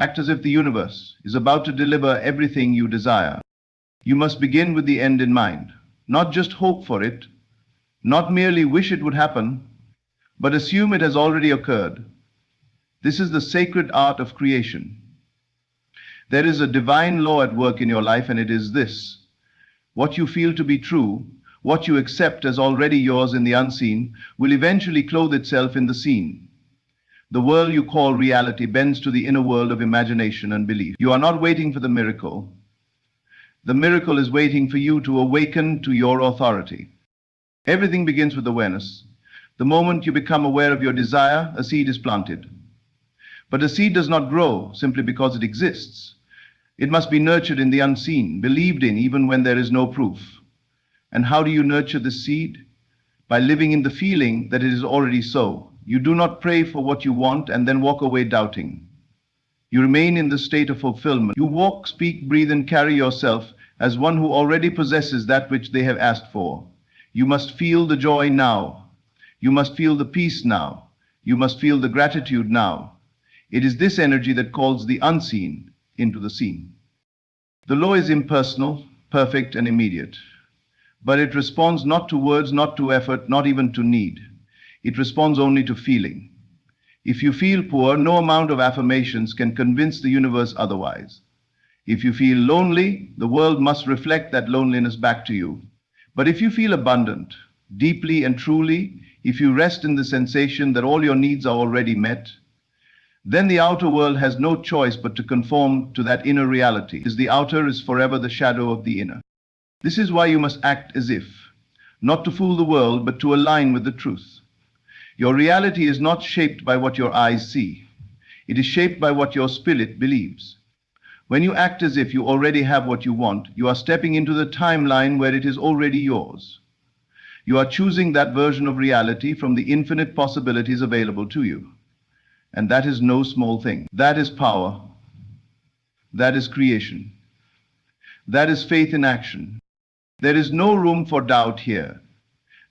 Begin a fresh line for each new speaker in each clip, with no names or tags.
Act as if the universe is about to deliver everything you desire. You must begin with the end in mind, not just hope for it, not merely wish it would happen, but assume it has already occurred. This is the sacred art of creation. There is a divine law at work in your life, and it is this: what you feel to be true, what you accept as already yours in the unseen, will eventually clothe itself in the seen. The world you call reality bends to the inner world of imagination and belief. You are not waiting for the miracle. The miracle is waiting for you to awaken to your authority. Everything begins with awareness. The moment you become aware of your desire, a seed is planted. But a seed does not grow simply because it exists. It must be nurtured in the unseen, believed in even when there is no proof. And how do you nurture the seed? By living in the feeling that it is already so. You do not pray for what you want and then walk away doubting. You remain in the state of fulfillment. You walk, speak, breathe, and carry yourself as one who already possesses that which they have asked for. You must feel the joy now. You must feel the peace now. You must feel the gratitude now. It is this energy that calls the unseen into the seen. The law is impersonal, perfect, and immediate. But it responds not to words, not to effort, not even to need. It responds only to feeling. If you feel poor, no amount of affirmations can convince the universe otherwise. If you feel lonely, the world must reflect that loneliness back to you. But if you feel abundant, deeply and truly, if you rest in the sensation that all your needs are already met, then the outer world has no choice but to conform to that inner reality, because the outer is forever the shadow of the inner. This is why you must act as if, not to fool the world, but to align with the truth. Your reality is not shaped by what your eyes see. It is shaped by what your spirit believes. When you act as if you already have what you want, you are stepping into the timeline where it is already yours. You are choosing that version of reality from the infinite possibilities available to you. And that is no small thing. That is power. That is creation. That is faith in action. There is no room for doubt here.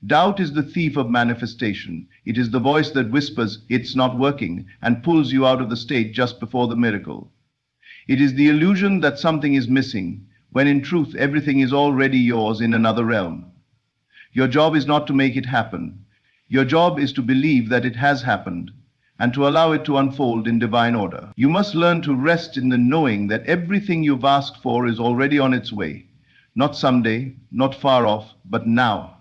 Doubt is the thief of manifestation. It is the voice that whispers, "It's not working," and pulls you out of the state just before the miracle. It is the illusion that something is missing, when in truth everything is already yours in another realm. Your job is not to make it happen. Your job is to believe that it has happened, and to allow it to unfold in divine order. You must learn to rest in the knowing that everything you've asked for is already on its way. Not someday, not far off, but now.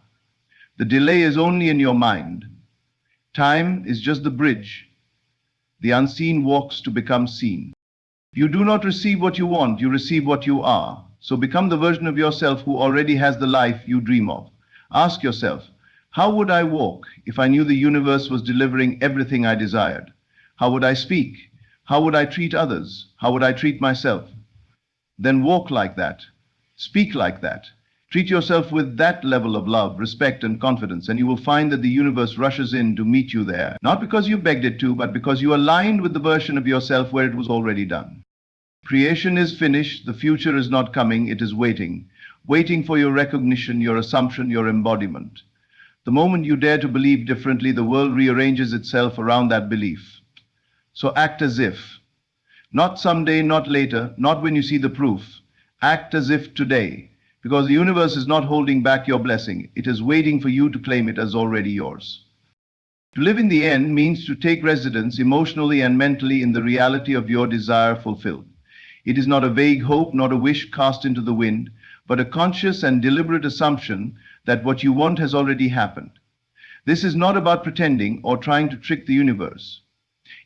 The delay is only in your mind. Time is just the bridge. The unseen walks to become seen. You do not receive what you want, you receive what you are. So become the version of yourself who already has the life you dream of. Ask yourself, how would I walk if I knew the universe was delivering everything I desired? How would I speak? How would I treat others? How would I treat myself? Then walk like that. Speak like that. Treat yourself with that level of love, respect, and confidence, and you will find that the universe rushes in to meet you there, not because you begged it to, but because you aligned with the version of yourself where it was already done. Creation is finished, the future is not coming, it is waiting, waiting for your recognition, your assumption, your embodiment. The moment you dare to believe differently, the world rearranges itself around that belief. So act as if. Not someday, not later, not when you see the proof. Act as if today. Because the universe is not holding back your blessing. It is waiting for you to claim it as already yours. To live in the end means to take residence emotionally and mentally in the reality of your desire fulfilled. It is not a vague hope, not a wish cast into the wind, but a conscious and deliberate assumption that what you want has already happened. This is not about pretending or trying to trick the universe.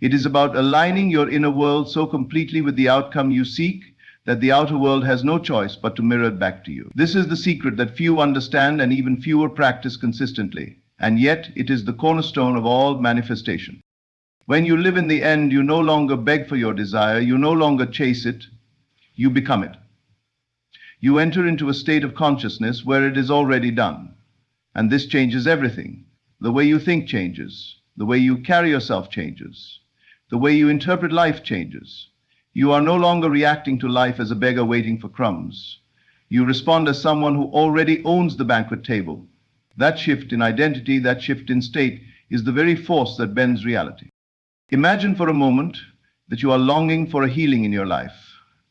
It is about aligning your inner world so completely with the outcome you seek that the outer world has no choice but to mirror it back to you. This is the secret that few understand and even fewer practice consistently, and yet it is the cornerstone of all manifestation. When you live in the end, you no longer beg for your desire, you no longer chase it, you become it. You enter into a state of consciousness where it is already done, and this changes everything. The way you think changes, the way you carry yourself changes, the way you interpret life changes. You are no longer reacting to life as a beggar waiting for crumbs. You respond as someone who already owns the banquet table. That shift in identity, that shift in state, is the very force that bends reality. Imagine for a moment that you are longing for a healing in your life.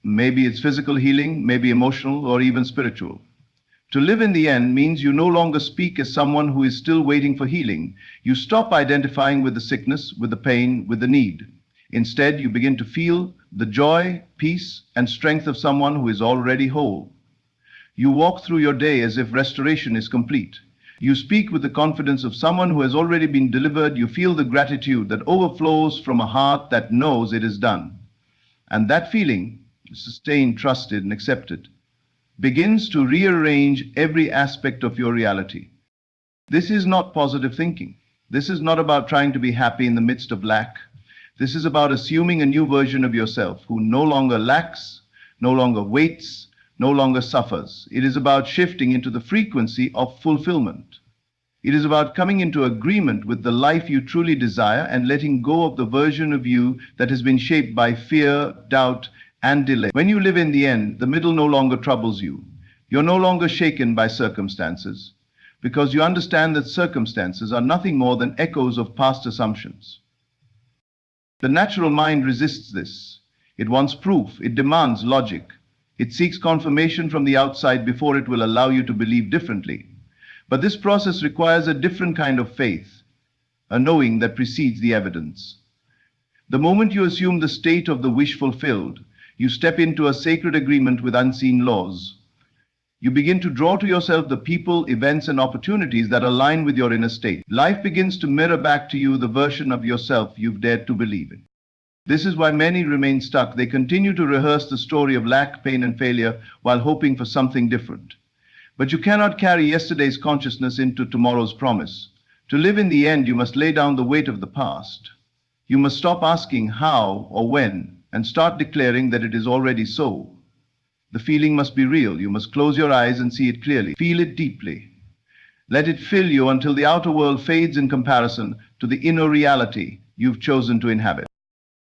Maybe it's physical healing, maybe emotional, or even spiritual. To live in the end means you no longer speak as someone who is still waiting for healing. You stop identifying with the sickness, with the pain, with the need. Instead, you begin to feel the joy, peace, and strength of someone who is already whole. You walk through your day as if restoration is complete. You speak with the confidence of someone who has already been delivered. You feel the gratitude that overflows from a heart that knows it is done. And that feeling, sustained, trusted, and accepted, begins to rearrange every aspect of your reality. This is not positive thinking. This is not about trying to be happy in the midst of lack. This is about assuming a new version of yourself who no longer lacks, no longer waits, no longer suffers. It is about shifting into the frequency of fulfillment. It is about coming into agreement with the life you truly desire and letting go of the version of you that has been shaped by fear, doubt, and delay. When you live in the end, the middle no longer troubles you. You're no longer shaken by circumstances, because you understand that circumstances are nothing more than echoes of past assumptions. The natural mind resists this. It wants proof. It demands logic. It seeks confirmation from the outside before it will allow you to believe differently. But this process requires a different kind of faith, a knowing that precedes the evidence. The moment you assume the state of the wish fulfilled, you step into a sacred agreement with unseen laws. You begin to draw to yourself the people, events, and opportunities that align with your inner state. Life begins to mirror back to you the version of yourself you've dared to believe in. This is why many remain stuck. They continue to rehearse the story of lack, pain, and failure while hoping for something different. But you cannot carry yesterday's consciousness into tomorrow's promise. To live in the end, you must lay down the weight of the past. You must stop asking how or when and start declaring that it is already so. The feeling must be real. You must close your eyes and see it clearly. Feel it deeply. Let it fill you until the outer world fades in comparison to the inner reality you've chosen to inhabit.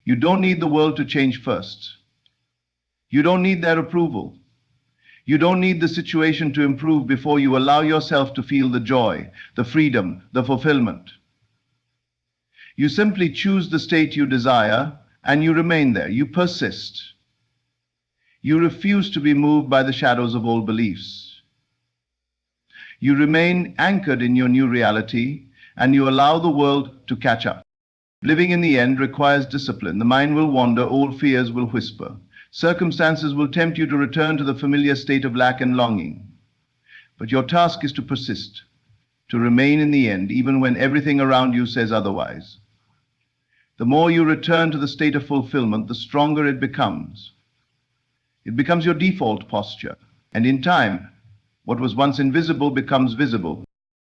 You don't need the world to change first. You don't need their approval. You don't need the situation to improve before you allow yourself to feel the joy, the freedom, the fulfillment. You simply choose the state you desire and you remain there. You persist. You refuse to be moved by the shadows of old beliefs. You remain anchored in your new reality and you allow the world to catch up. Living in the end requires discipline. The mind will wander, old fears will whisper. Circumstances will tempt you to return to the familiar state of lack and longing. But your task is to persist, to remain in the end, even when everything around you says otherwise. The more you return to the state of fulfillment, the stronger it becomes. It becomes your default posture. And in time, what was once invisible becomes visible.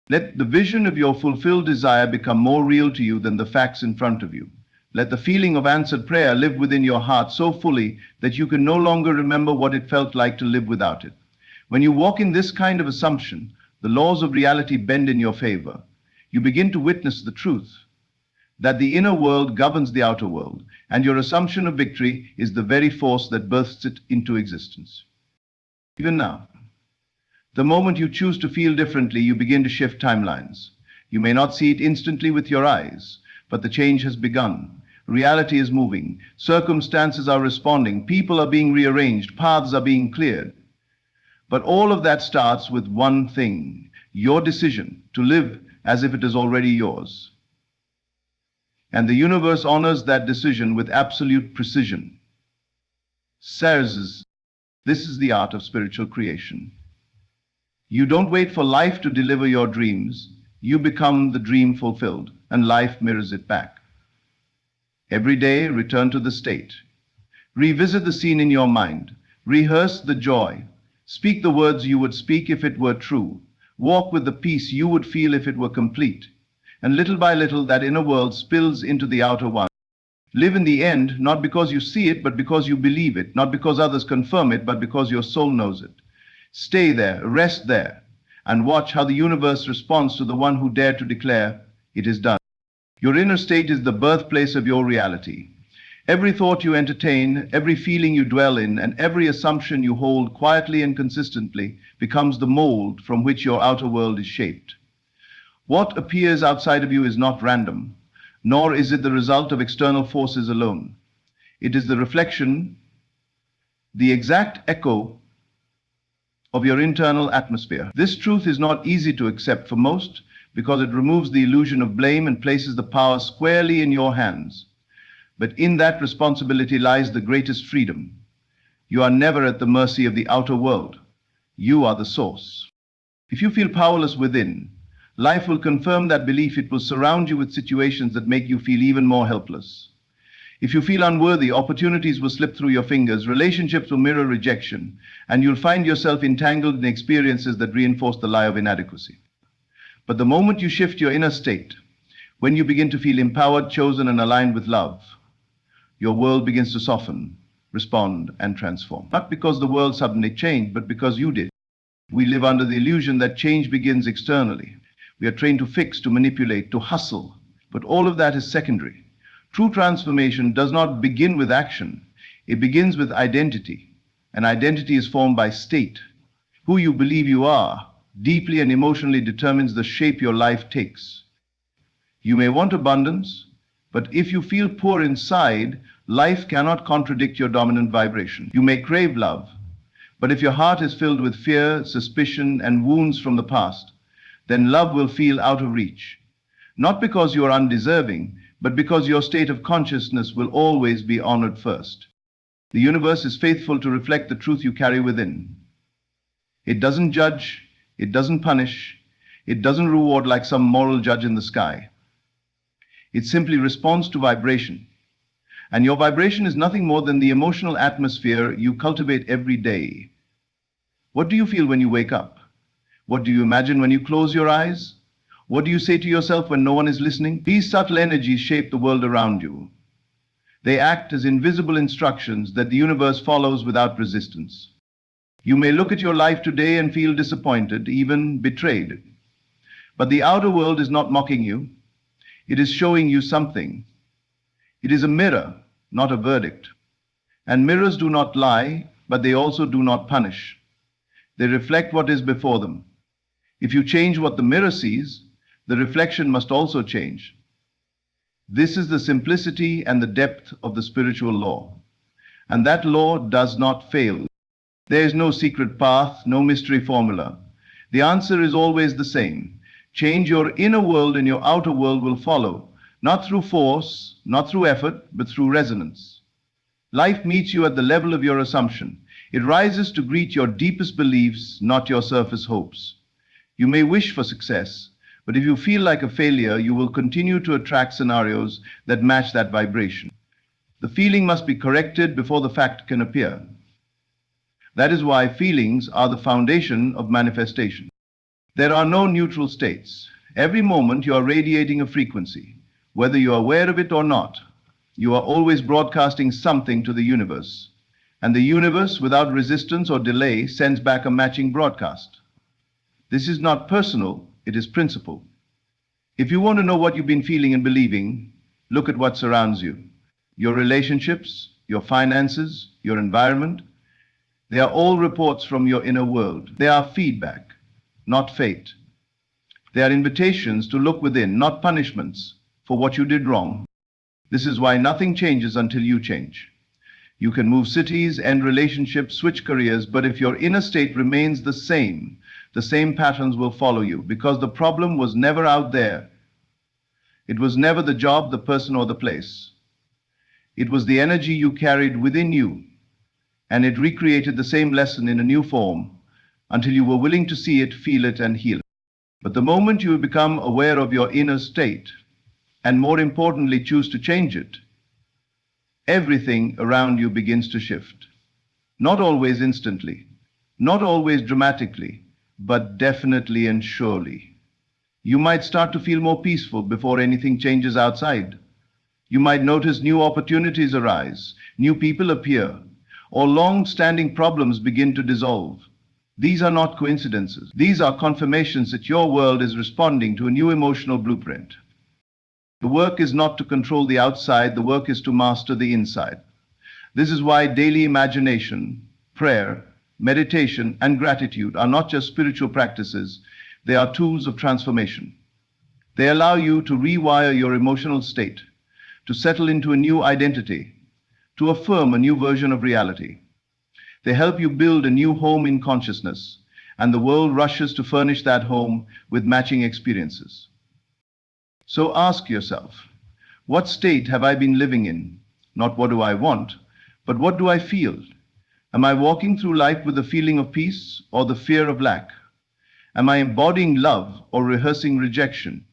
Let the vision of your fulfilled desire become more real to you than the facts in front of you. Let the feeling of answered prayer live within your heart so fully that you can no longer remember what it felt like to live without it. When you walk in this kind of assumption, the laws of reality bend in your favor. You begin to witness the truth that the inner world governs the outer world, and your assumption of victory is the very force that births it into existence. Even now, the moment you choose to feel differently, you begin to shift timelines. You may not see it instantly with your eyes, but the change has begun. Reality is moving. Circumstances are responding. People are being rearranged. Paths are being cleared. But all of that starts with one thing: your decision to live as if it is already yours. And the universe honors that decision with absolute precision. Says, this is the art of spiritual creation. You don't wait for life to deliver your dreams. You become the dream fulfilled, and life mirrors it back. Every day, return to the state. Revisit the scene in your mind. Rehearse the joy. Speak the words you would speak if it were true. Walk with the peace you would feel if it were complete. And little by little, that inner world spills into the outer one. Live in the end, not because you see it, but because you believe it. Not because others confirm it, but because your soul knows it. Stay there, rest there, and watch how the universe responds to the one who dared to declare, it is done. Your inner state is the birthplace of your reality. Every thought you entertain, every feeling you dwell in, and every assumption you hold quietly and consistently becomes the mold from which your outer world is shaped. What appears outside of you is not random, nor is it the result of external forces alone. It is the reflection, the exact echo of your internal atmosphere. This truth is not easy to accept for most because it removes the illusion of blame and places the power squarely in your hands. But in that responsibility lies the greatest freedom. You are never at the mercy of the outer world. You are the source. If you feel powerless within, life will confirm that belief. It will surround you with situations that make you feel even more helpless. If you feel unworthy, opportunities will slip through your fingers, relationships will mirror rejection, and you'll find yourself entangled in experiences that reinforce the lie of inadequacy. But the moment you shift your inner state, when you begin to feel empowered, chosen, and aligned with love, your world begins to soften, respond, and transform. Not because the world suddenly changed, but because you did. We live under the illusion that change begins externally. We are trained to fix, to manipulate, to hustle, but all of that is secondary. True transformation does not begin with action. It begins with identity. And identity is formed by state. Who you believe you are deeply and emotionally determines the shape your life takes. You may want abundance, but if you feel poor inside, life cannot contradict your dominant vibration. You may crave love, but if your heart is filled with fear, suspicion, and wounds from the past, then love will feel out of reach. Not because you are undeserving, but because your state of consciousness will always be honored first. The universe is faithful to reflect the truth you carry within. It doesn't judge, it doesn't punish, it doesn't reward like some moral judge in the sky. It simply responds to vibration. And your vibration is nothing more than the emotional atmosphere you cultivate every day. What do you feel when you wake up? What do you imagine when you close your eyes? What do you say to yourself when no one is listening? These subtle energies shape the world around you. They act as invisible instructions that the universe follows without resistance. You may look at your life today and feel disappointed, even betrayed. But the outer world is not mocking you. It is showing you something. It is a mirror, not a verdict. And mirrors do not lie, but they also do not punish. They reflect what is before them. If you change what the mirror sees, the reflection must also change. This is the simplicity and the depth of the spiritual law. And that law does not fail. There is no secret path, no mystery formula. The answer is always the same. Change your inner world and your outer world will follow, not through force, not through effort, but through resonance. Life meets you at the level of your assumption. It rises to greet your deepest beliefs, not your surface hopes. You may wish for success, but if you feel like a failure, you will continue to attract scenarios that match that vibration. The feeling must be corrected before the fact can appear. That is why feelings are the foundation of manifestation. There are no neutral states. Every moment you are radiating a frequency. Whether you are aware of it or not, you are always broadcasting something to the universe. And the universe, without resistance or delay, sends back a matching broadcast. This is not personal, it is principle. If you want to know what you've been feeling and believing, look at what surrounds you. Your relationships, your finances, your environment, they are all reports from your inner world. They are feedback, not fate. They are invitations to look within, not punishments for what you did wrong. This is why nothing changes until you change. You can move cities, end relationships, switch careers, but if your inner state remains the same patterns will follow you, because the problem was never out there. It was never the job, the person, or the place. It was the energy you carried within you, and it recreated the same lesson in a new form until you were willing to see it, feel it, and heal it. But the moment you become aware of your inner state, and more importantly, choose to change it, everything around you begins to shift. Not always instantly, not always dramatically, but definitely and surely. You might start to feel more peaceful before anything changes outside. You might notice new opportunities arise, new people appear, or long-standing problems begin to dissolve. These are not coincidences. These are confirmations that your world is responding to a new emotional blueprint. The work is not to control the outside, the work is to master the inside. This is why daily imagination, prayer, meditation, and gratitude are not just spiritual practices, they are tools of transformation. They allow you to rewire your emotional state, to settle into a new identity, to affirm a new version of reality. They help you build a new home in consciousness, and the world rushes to furnish that home with matching experiences. So ask yourself, what state have I been living in? Not what do I want, but what do I feel? Am I walking through life with the feeling of peace or the fear of lack? Am I embodying love or rehearsing rejection?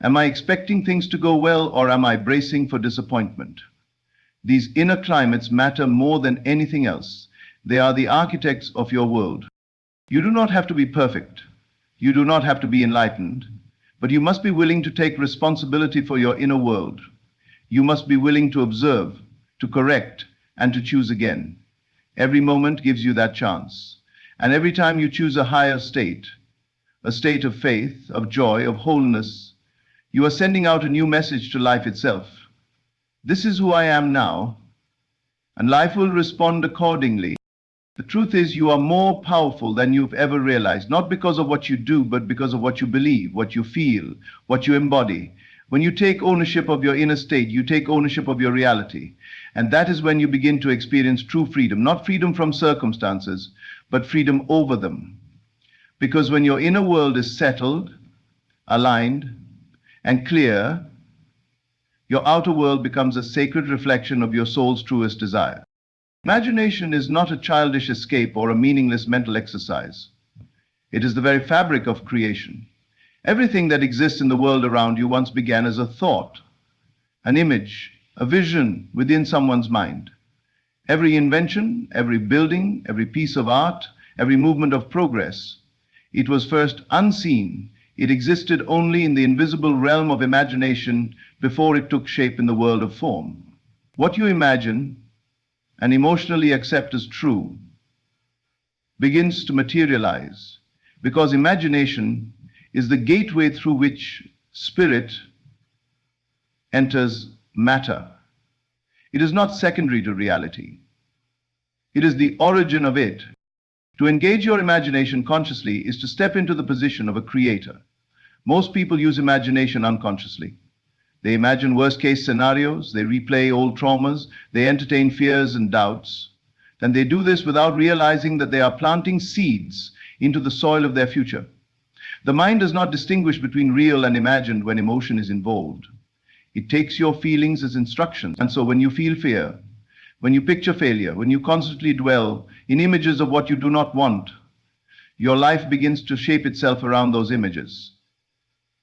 Am I expecting things to go well or am I bracing for disappointment? These inner climates matter more than anything else. They are the architects of your world. You do not have to be perfect. You do not have to be enlightened. But you must be willing to take responsibility for your inner world. You must be willing to observe, to correct, and to choose again. Every moment gives you that chance. And every time you choose a higher state, a state of faith, of joy, of wholeness, you are sending out a new message to life itself. This is who I am now, and life will respond accordingly. The truth is, you are more powerful than you've ever realized, not because of what you do, but because of what you believe, what you feel, what you embody. When you take ownership of your inner state, you take ownership of your reality. And that is when you begin to experience true freedom, not freedom from circumstances, but freedom over them. Because when your inner world is settled, aligned, and clear, your outer world becomes a sacred reflection of your soul's truest desire. Imagination is not a childish escape or a meaningless mental exercise. It is the very fabric of creation. Everything that exists in the world around you once began as a thought, an image, a vision within someone's mind. Every invention, every building, every piece of art, every movement of progress, it was first unseen. It existed only in the invisible realm of imagination before it took shape in the world of form. What you imagine and emotionally accept as true begins to materialize, because imagination is the gateway through which spirit enters matter. It is not secondary to reality. It is the origin of it. To engage your imagination consciously is to step into the position of a creator. Most people use imagination unconsciously. They imagine worst-case scenarios, they replay old traumas, they entertain fears and doubts. Then they do this without realizing that they are planting seeds into the soil of their future. The mind does not distinguish between real and imagined when emotion is involved. It takes your feelings as instructions. And so when you feel fear, when you picture failure, when you constantly dwell in images of what you do not want, your life begins to shape itself around those images.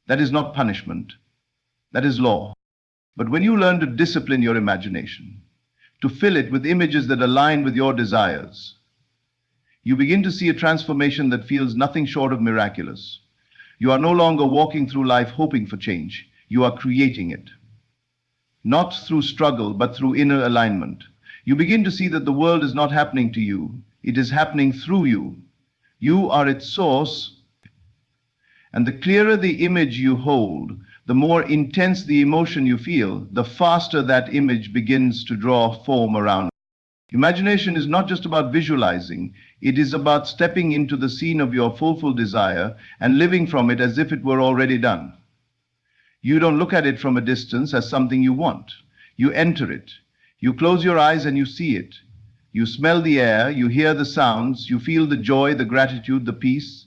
That is not punishment. That is law. But when you learn to discipline your imagination, to fill it with images that align with your desires, you begin to see a transformation that feels nothing short of miraculous. You are no longer walking through life hoping for change. You are creating it. Not through struggle, but through inner alignment. You begin to see that the world is not happening to you. It is happening through you. You are its source. And the clearer the image you hold, the more intense the emotion you feel, the faster that image begins to draw form around. Imagination is not just about visualizing, it is about stepping into the scene of your full desire and living from it as if it were already done. You don't look at it from a distance as something you want. You enter it. You close your eyes and you see it. You smell the air, you hear the sounds, you feel the joy, the gratitude, the peace.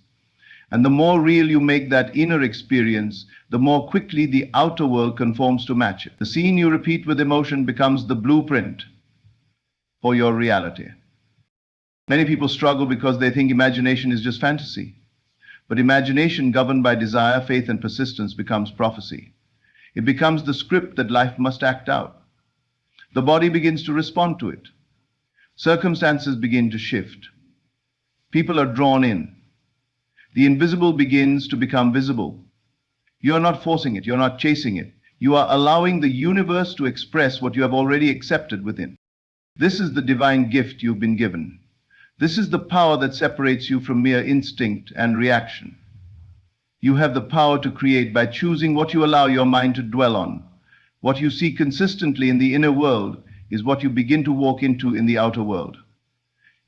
And the more real you make that inner experience, the more quickly the outer world conforms to match it. The scene you repeat with emotion becomes the blueprint for your reality. Many people struggle because they think imagination is just fantasy. But imagination governed by desire, faith, and persistence becomes prophecy. It becomes the script that life must act out. The body begins to respond to it. Circumstances begin to shift. People are drawn in. The invisible begins to become visible. You are not forcing it. You're not chasing it. You are allowing the universe to express what you have already accepted within. This is the divine gift you've been given. This is the power that separates you from mere instinct and reaction. You have the power to create by choosing what you allow your mind to dwell on. What you see consistently in the inner world is what you begin to walk into in the outer world.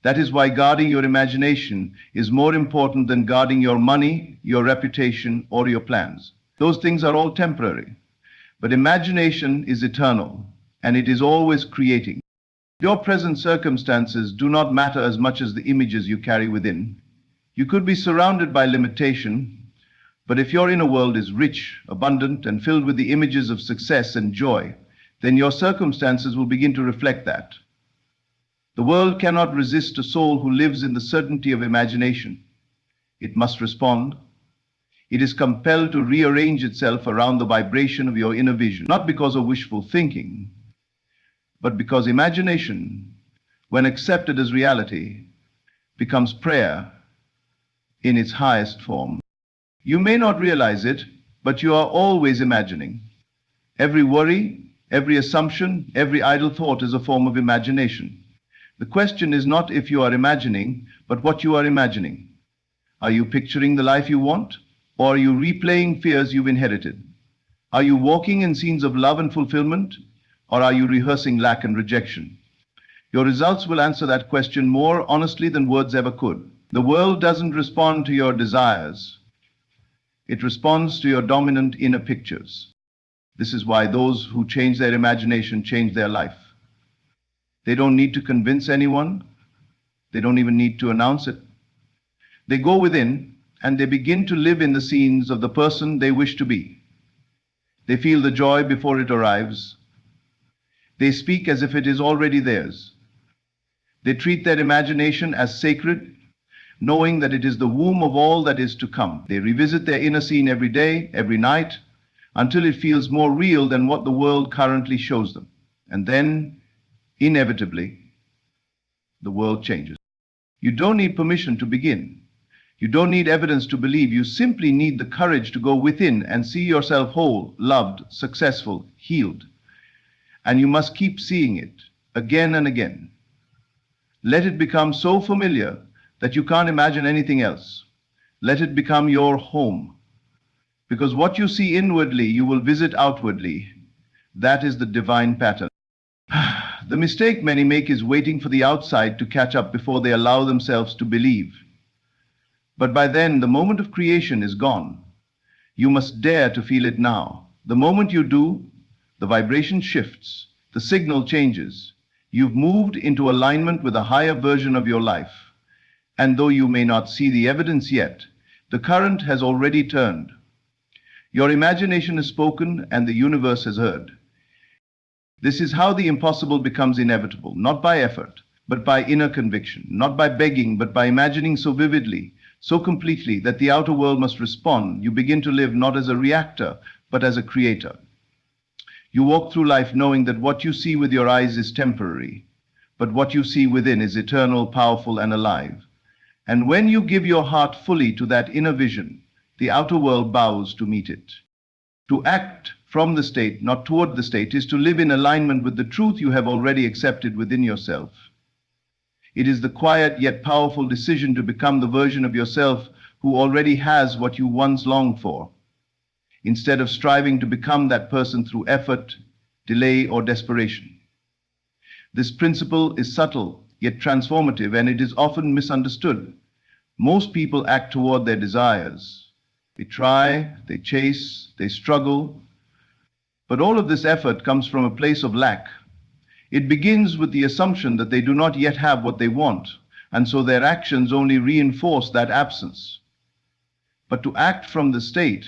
That is why guarding your imagination is more important than guarding your money, your reputation, or your plans. Those things are all temporary. But imagination is eternal, and it is always creating. Your present circumstances do not matter as much as the images you carry within. You could be surrounded by limitation, but if your inner world is rich, abundant, and filled with the images of success and joy, then your circumstances will begin to reflect that. The world cannot resist a soul who lives in the certainty of imagination. It must respond. It is compelled to rearrange itself around the vibration of your inner vision, not because of wishful thinking, but because imagination, when accepted as reality, becomes prayer in its highest form. You may not realize it, but you are always imagining. Every worry, every assumption, every idle thought is a form of imagination. The question is not if you are imagining, but what you are imagining. Are you picturing the life you want, or are you replaying fears you've inherited? Are you walking in scenes of love and fulfillment, or are you rehearsing lack and rejection? Your results will answer that question more honestly than words ever could. The world doesn't respond to your desires. It responds to your dominant inner pictures. This is why those who change their imagination change their life. They don't need to convince anyone. They don't even need to announce it. They go within and they begin to live in the scenes of the person they wish to be. They feel the joy before it arrives. They speak as if it is already theirs. They treat their imagination as sacred, knowing that it is the womb of all that is to come. They revisit their inner scene every day, every night, until it feels more real than what the world currently shows them. And then, inevitably, the world changes. You don't need permission to begin. You don't need evidence to believe. You simply need the courage to go within and see yourself whole, loved, successful, healed. And you must keep seeing it again and again. Let it become so familiar that you can't imagine anything else. Let it become your home. Because what you see inwardly, you will visit outwardly. That is the divine pattern. The mistake many make is waiting for the outside to catch up before they allow themselves to believe. But by then, the moment of creation is gone. You must dare to feel it now. The moment you do, the vibration shifts, the signal changes. You've moved into alignment with a higher version of your life. And though you may not see the evidence yet, the current has already turned. Your imagination has spoken and the universe has heard. This is how the impossible becomes inevitable, not by effort, but by inner conviction, not by begging, but by imagining so vividly, so completely that the outer world must respond. You begin to live not as a reactor, but as a creator. You walk through life knowing that what you see with your eyes is temporary, but what you see within is eternal, powerful, and alive. And when you give your heart fully to that inner vision, the outer world bows to meet it. To act from the state, not toward the state, is to live in alignment with the truth you have already accepted within yourself. It is the quiet yet powerful decision to become the version of yourself who already has what you once longed for, instead of striving to become that person through effort, delay, or desperation. This principle is subtle yet transformative, and it is often misunderstood. Most people act toward their desires. They try, they chase, they struggle, but all of this effort comes from a place of lack. It begins with the assumption that they do not yet have what they want, and so their actions only reinforce that absence. But to act from the state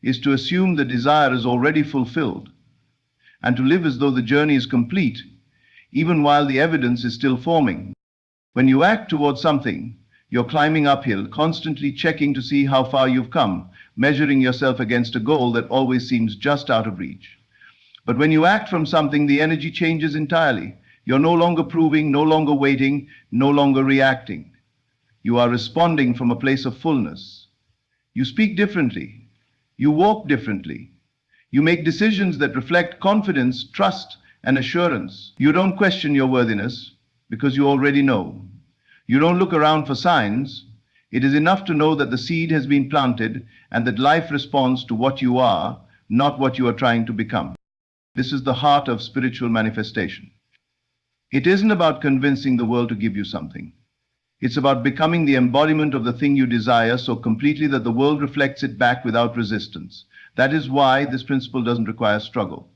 is to assume the desire is already fulfilled, and to live as though the journey is complete, even while the evidence is still forming. When you act towards something, you're climbing uphill, constantly checking to see how far you've come, measuring yourself against a goal that always seems just out of reach. But when you act from something, the energy changes entirely. You're no longer proving, no longer waiting, no longer reacting. You are responding from a place of fullness. You speak differently. You walk differently. You make decisions that reflect confidence, trust, and assurance. You don't question your worthiness because you already know. You don't look around for signs. It is enough to know that the seed has been planted and that life responds to what you are, not what you are trying to become. This is the heart of spiritual manifestation. It isn't about convincing the world to give you something. It's about becoming the embodiment of the thing you desire so completely that the world reflects it back without resistance. That is why this principle doesn't require struggle.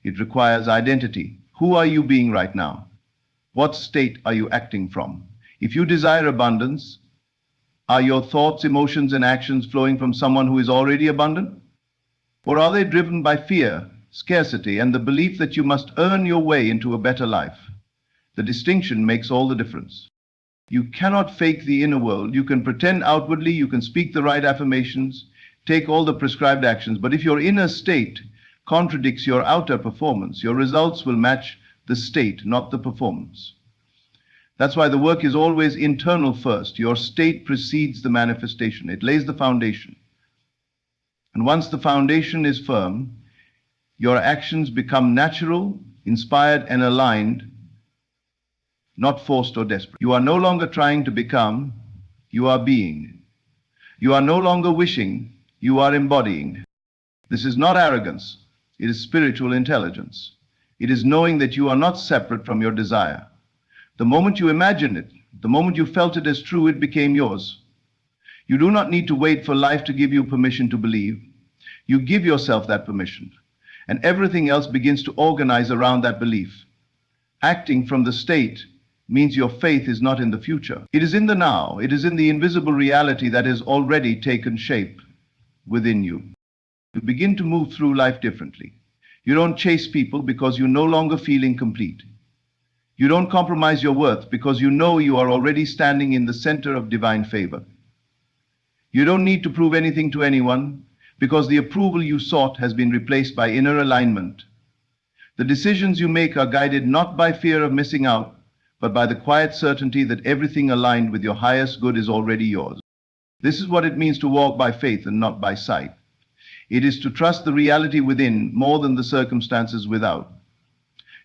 It requires identity. Who are you being right now? What state are you acting from? If you desire abundance, are your thoughts, emotions, and actions flowing from someone who is already abundant? Or are they driven by fear, scarcity, and the belief that you must earn your way into a better life? The distinction makes all the difference. You cannot fake the inner world. You can pretend outwardly, you can speak the right affirmations, take all the prescribed actions, but if your inner state contradicts your outer performance, your results will match the state, not the performance. That's why the work is always internal first. Your state precedes the manifestation. It lays the foundation. And once the foundation is firm, your actions become natural, inspired, and aligned, not forced or desperate. You are no longer trying to become, you are being. You are no longer wishing, you are embodying. This is not arrogance, it is spiritual intelligence. It is knowing that you are not separate from your desire. The moment you imagine it, the moment you felt it as true, it became yours. You do not need to wait for life to give you permission to believe. You give yourself that permission, and everything else begins to organize around that belief. Acting from the state means your faith is not in the future. It is in the now. It is in the invisible reality that has already taken shape within you. You begin to move through life differently. You don't chase people because you no longer feel incomplete. You don't compromise your worth because you know you are already standing in the center of divine favor. You don't need to prove anything to anyone because the approval you sought has been replaced by inner alignment. The decisions you make are guided not by fear of missing out, but by the quiet certainty that everything aligned with your highest good is already yours. This is what it means to walk by faith and not by sight. It is to trust the reality within more than the circumstances without.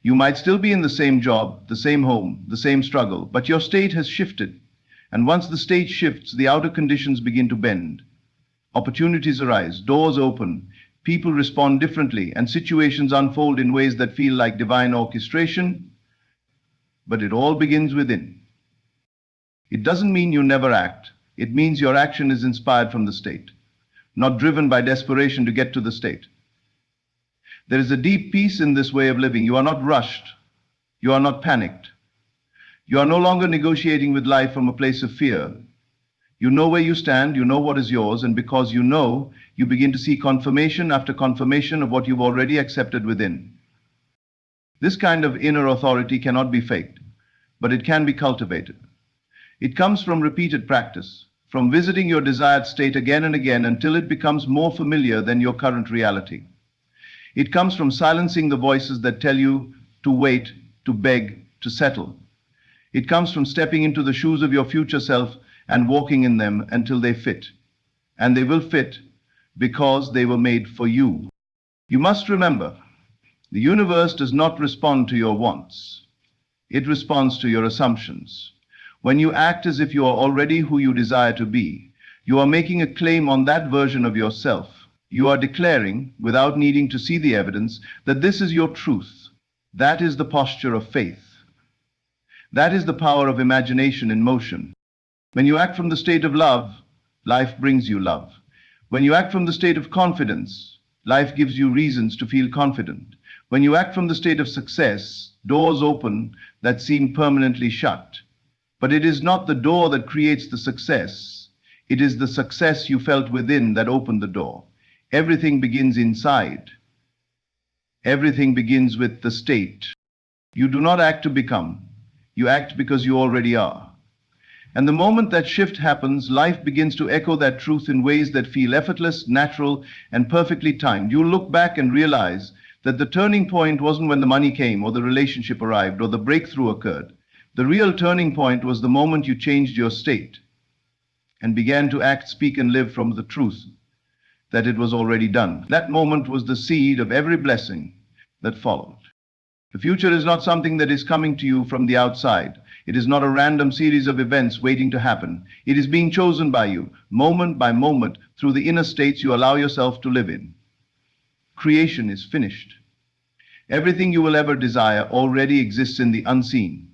You might still be in the same job, the same home, the same struggle, but your state has shifted. And once the state shifts, the outer conditions begin to bend. Opportunities arise, doors open, people respond differently, and situations unfold in ways that feel like divine orchestration. But it all begins within. It doesn't mean you never act. It means your action is inspired from the state, not driven by desperation to get to the state. There is a deep peace in this way of living. You are not rushed. You are not panicked. You are no longer negotiating with life from a place of fear. You know where you stand, you know what is yours, and because you know, you begin to see confirmation after confirmation of what you've already accepted within. This kind of inner authority cannot be faked, but it can be cultivated. It comes from repeated practice, from visiting your desired state again and again until it becomes more familiar than your current reality. It comes from silencing the voices that tell you to wait, to beg, to settle. It comes from stepping into the shoes of your future self and walking in them until they fit. And they will fit because they were made for you. You must remember, the universe does not respond to your wants. It responds to your assumptions. When you act as if you are already who you desire to be, you are making a claim on that version of yourself. You are declaring, without needing to see the evidence, that this is your truth. That is the posture of faith. That is the power of imagination in motion. When you act from the state of love, life brings you love. When you act from the state of confidence, life gives you reasons to feel confident. When you act from the state of success, doors open that seem permanently shut. But it is not the door that creates the success. It is the success you felt within that opened the door. Everything begins inside. Everything begins with the state. You do not act to become. You act because you already are. And the moment that shift happens, life begins to echo that truth in ways that feel effortless, natural, and perfectly timed. You look back and realize that the turning point wasn't when the money came, or the relationship arrived, or the breakthrough occurred. The real turning point was the moment you changed your state and began to act, speak, and live from the truth that it was already done. That moment was the seed of every blessing that followed. The future is not something that is coming to you from the outside. It is not a random series of events waiting to happen. It is being chosen by you, moment by moment, through the inner states you allow yourself to live in. Creation is finished. Everything you will ever desire already exists in the unseen.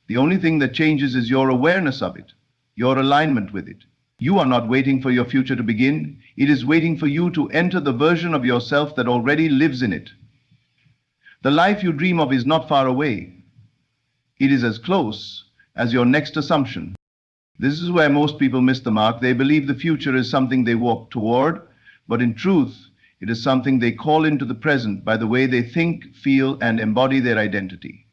The only thing that changes is your awareness of it, your alignment with it. You are not waiting for your future to begin. It is waiting for you to enter the version of yourself that already lives in it. The life you dream of is not far away. It is as close as your next assumption. This is where most people miss the mark. They believe the future is something they walk toward, but in truth, it is something they call into the present by the way they think, feel, and embody their identity.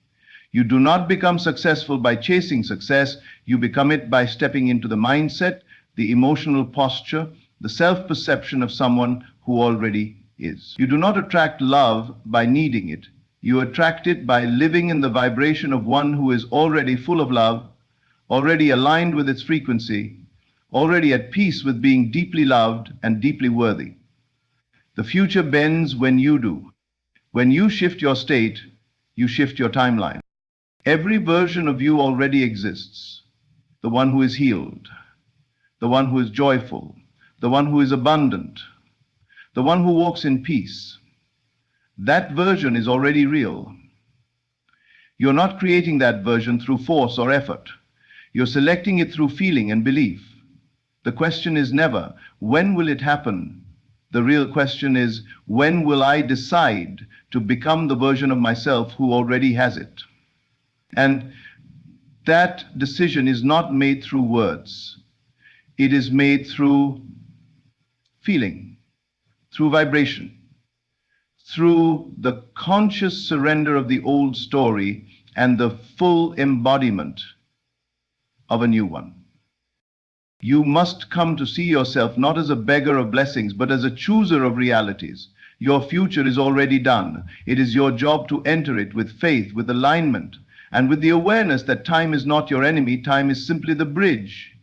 You do not become successful by chasing success. You become it by stepping into the mindset, the emotional posture, the self-perception of someone who already is. You do not attract love by needing it. You attract it by living in the vibration of one who is already full of love, already aligned with its frequency, already at peace with being deeply loved and deeply worthy. The future bends when you do. When you shift your state, you shift your timeline. Every version of you already exists. The one who is healed, the one who is joyful, the one who is abundant, the one who walks in peace. That version is already real. You're not creating that version through force or effort. You're selecting it through feeling and belief. The question is never, when will it happen? The real question is, when will I decide to become the version of myself who already has it? And that decision is not made through words. It is made through feeling, through vibration, through the conscious surrender of the old story and the full embodiment of a new one. You must come to see yourself not as a beggar of blessings, but as a chooser of realities. Your future is already done. It is your job to enter it with faith, with alignment, and with the awareness that time is not your enemy. Time is simply the bridge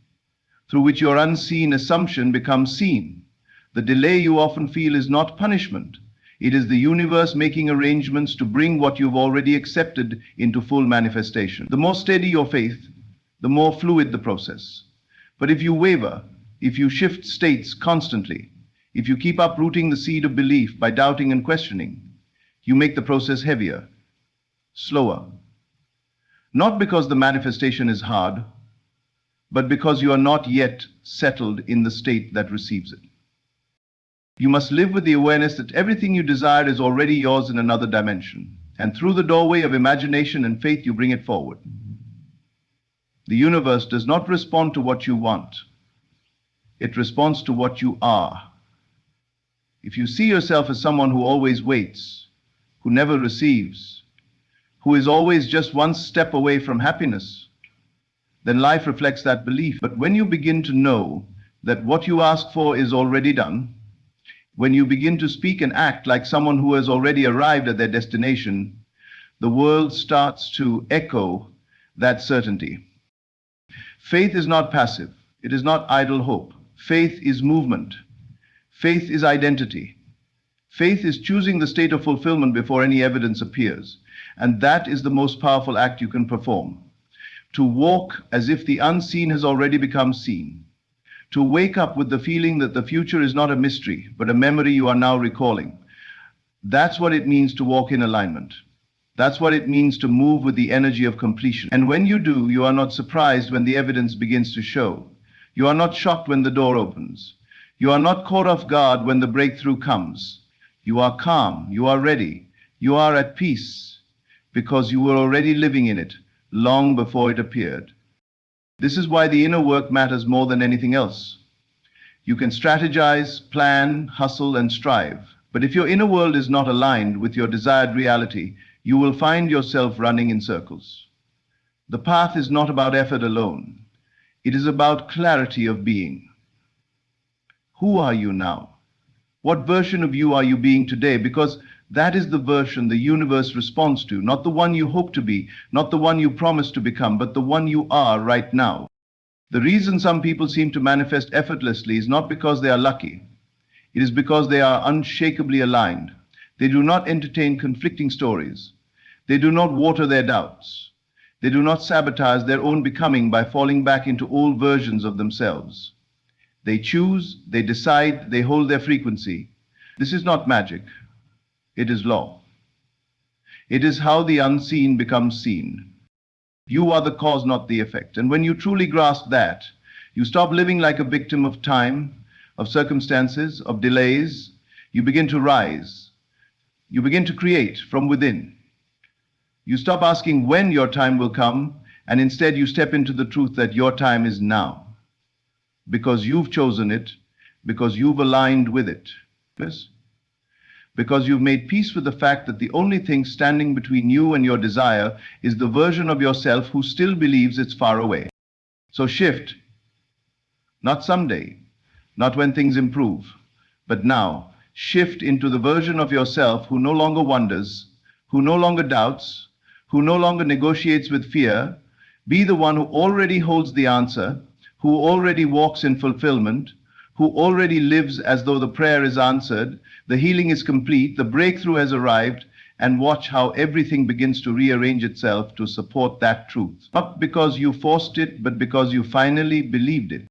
through which your unseen assumption becomes seen. The delay you often feel is not punishment. It is the universe making arrangements to bring what you've already accepted into full manifestation. The more steady your faith, the more fluid the process. But if you waver, if you shift states constantly, if you keep uprooting the seed of belief by doubting and questioning, you make the process heavier, slower. Not because the manifestation is hard, but because you are not yet settled in the state that receives it. You must live with the awareness that everything you desire is already yours in another dimension, and through the doorway of imagination and faith, you bring it forward. The universe does not respond to what you want. It responds to what you are. If you see yourself as someone who always waits, who never receives, who is always just one step away from happiness, then life reflects that belief. But when you begin to know that what you ask for is already done, when you begin to speak and act like someone who has already arrived at their destination, the world starts to echo that certainty. Faith is not passive. It is not idle hope. Faith is movement. Faith is identity. Faith is choosing the state of fulfillment before any evidence appears. And that is the most powerful act you can perform. To walk as if the unseen has already become seen. To wake up with the feeling that the future is not a mystery, but a memory you are now recalling. That's what it means to walk in alignment. That's what it means to move with the energy of completion. And when you do, you are not surprised when the evidence begins to show. You are not shocked when the door opens. You are not caught off guard when the breakthrough comes. You are calm. You are ready. You are at peace because you were already living in it long before it appeared. This is why the inner work matters more than anything else. You can strategize, plan, hustle, and strive. But if your inner world is not aligned with your desired reality, you will find yourself running in circles. The path is not about effort alone. It is about clarity of being. Who are you now? What version of you are you being today? Because that is the version the universe responds to, not the one you hope to be, not the one you promise to become, but the one you are right now. The reason some people seem to manifest effortlessly is not because they are lucky. It is because they are unshakably aligned. They do not entertain conflicting stories. They do not water their doubts. They do not sabotage their own becoming by falling back into old versions of themselves. They choose, they decide, they hold their frequency. This is not magic. It is law. It is how the unseen becomes seen. You are the cause, not the effect. And when you truly grasp that, you stop living like a victim of time, of circumstances, of delays. You begin to rise. You begin to create from within. You stop asking when your time will come, and instead you step into the truth that your time is now. Because you've chosen it, because you've aligned with it. Yes? Because you've made peace with the fact that the only thing standing between you and your desire is the version of yourself who still believes it's far away. So shift. Not someday, not when things improve, but now. Shift into the version of yourself who no longer wonders, who no longer doubts, who no longer negotiates with fear. Be the one who already holds the answer, who already walks in fulfillment, who already lives as though the prayer is answered, the healing is complete, the breakthrough has arrived, and watch how everything begins to rearrange itself to support that truth. Not because you forced it, but because you finally believed it.